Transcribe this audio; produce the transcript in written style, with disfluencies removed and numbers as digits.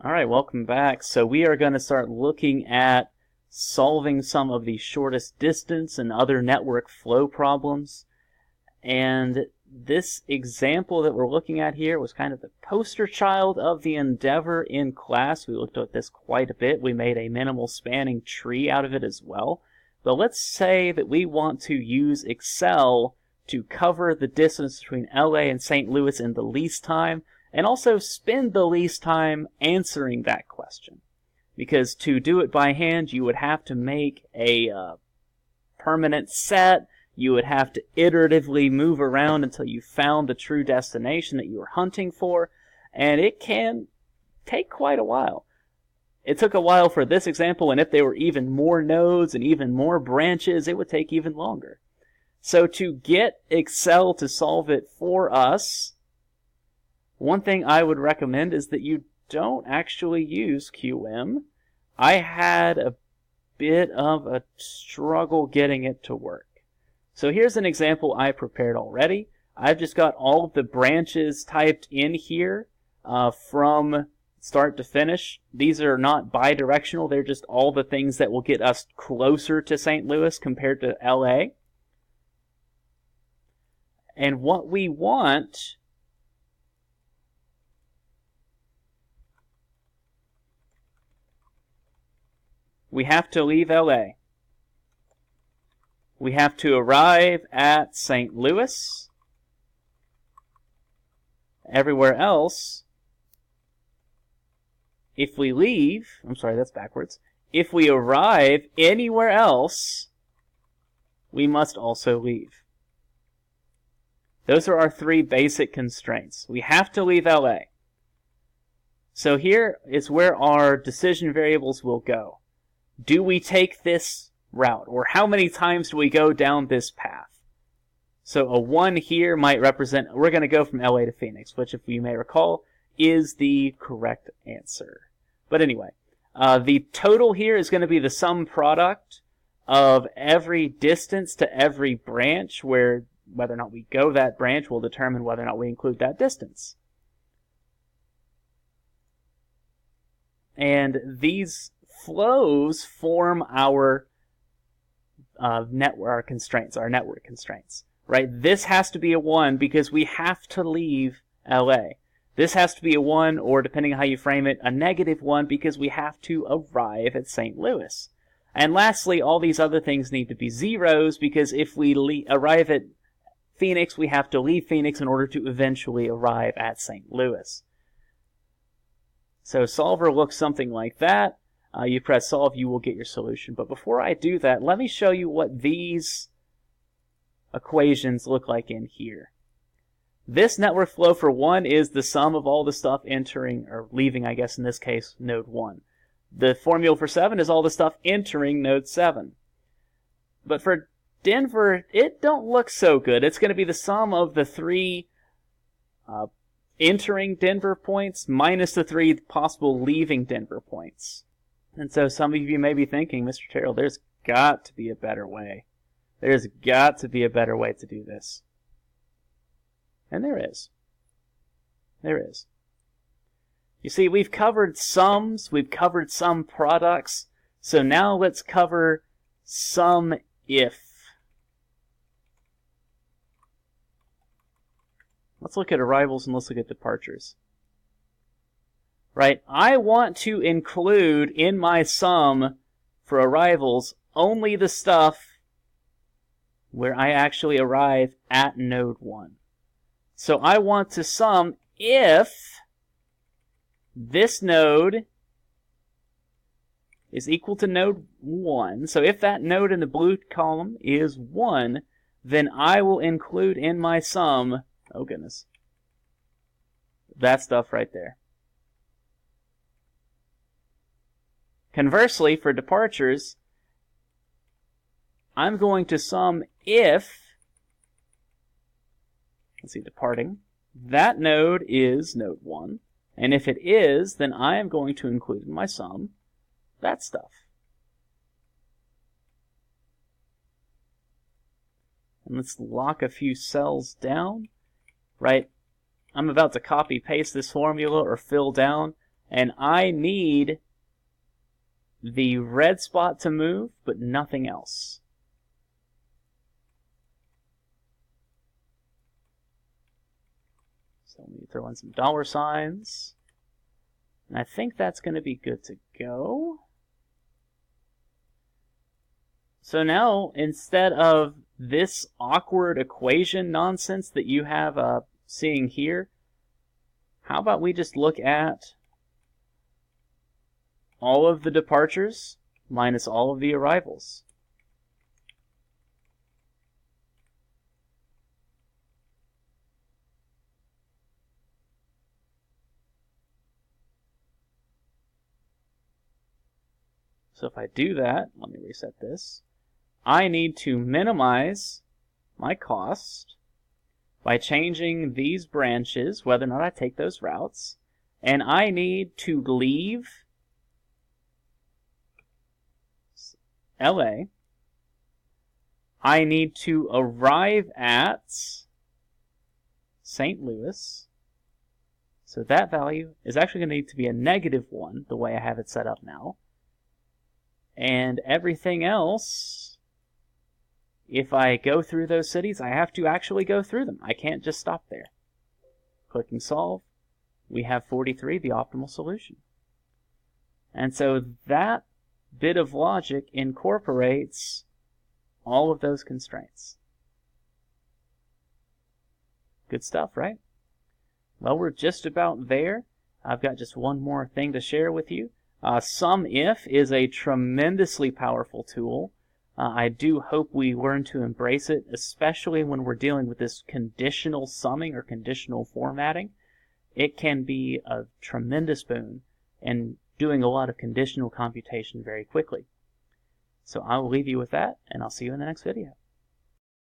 Alright, welcome back. So we are going to start looking at solving some of the shortest distance and other network flow problems. And this example that we're looking at here was kind of the poster child of the endeavor in class. We looked at this quite a bit. We made a minimal spanning tree out of it as well. But let's say that we want to use Excel to cover the distance between LA and St. Louis in the least time, and also spend the least time answering that question. Because to do it by hand, you would have to make a permanent set. You would have to iteratively move around until you found the true destination that you were hunting for, and it can take quite a while. It took a while for this example, and if there were even more nodes and even more branches, it would take even longer. So to get Excel to solve it for us, one thing I would recommend is that you don't actually use QM. I had a bit of a struggle getting it to work. So here's an example I prepared already. I've just got all of the branches typed in here from start to finish. These are not bidirectional. They're just all the things that will get us closer to St. Louis compared to LA. And what we want we have to leave LA. We have to arrive at St. Louis. Everywhere else, if we leave, I'm sorry, that's backwards. If we arrive anywhere else, we must also leave. Those are our three basic constraints. We have to leave LA. So here is where our decision variables will go. Do we take this route? Or how many times do we go down this path? So a 1 here might represent, we're going to go from LA to Phoenix, which if you may recall, is the correct answer. But anyway, the total here is going to be the sum product of every distance to every branch, where whether or not we go that branch will determine whether or not we include that distance. And these flows form our network constraints, our network constraints, right? This has to be a 1 because we have to leave LA. This has to be a 1, or depending on how you frame it, a -1 because we have to arrive at St. Louis. And lastly, all these other things need to be zeros because if we arrive at Phoenix, we have to leave Phoenix in order to eventually arrive at St. Louis. So solver looks something like that. You press solve, you will get your solution. But before I do that, let me show you what these equations look like in here. This network flow for 1 is the sum of all the stuff entering, or leaving, I guess in this case, node 1. The formula for 7 is all the stuff entering node 7. But for Denver, it don't look so good. It's going to be the sum of the 3 entering Denver points minus the 3 possible leaving Denver points. And so some of you may be thinking, Mr. Terrell, there's got to be a better way. There's got to be a better way to do this. And there is. There is. You see, we've covered sums, we've covered sum products, so now let's cover sum if. Let's look at arrivals and let's look at departures. Right, I want to include in my sum for arrivals only the stuff where I actually arrive at node 1. So I want to sum if this node is equal to node 1. So if that node in the blue column is 1, then I will include in my sum, oh goodness, that stuff right there. Conversely, for departures, I'm going to sum if, let's see, departing, that node is node 1, and if it is, then I am going to include in my sum that stuff. And let's lock a few cells down, right? I'm about to copy paste this formula or fill down, and I need the red spot to move, but nothing else. So let me throw in some dollar signs. And I think that's going to be good to go. So now, instead of this awkward equation nonsense that you have seeing here, how about we just look at all of the departures minus all of the arrivals. So if I do that, let me reset this. I need to minimize my cost by changing these branches, whether or not I take those routes, and I need to leave LA. I need to arrive at St. Louis. So that value is actually going to need to be a -1, the way I have it set up now. And everything else, if I go through those cities, I have to actually go through them. I can't just stop there. Clicking solve, we have 43, the optimal solution. And so that bit of logic incorporates all of those constraints. Good stuff, right? Well, we're just about there. I've got just one more thing to share with you. SUMIF is a tremendously powerful tool. I do hope we learn to embrace it, especially when we're dealing with this conditional summing or conditional formatting. It can be a tremendous boon in doing a lot of conditional computation very quickly. So I will leave you with that, and I'll see you in the next video.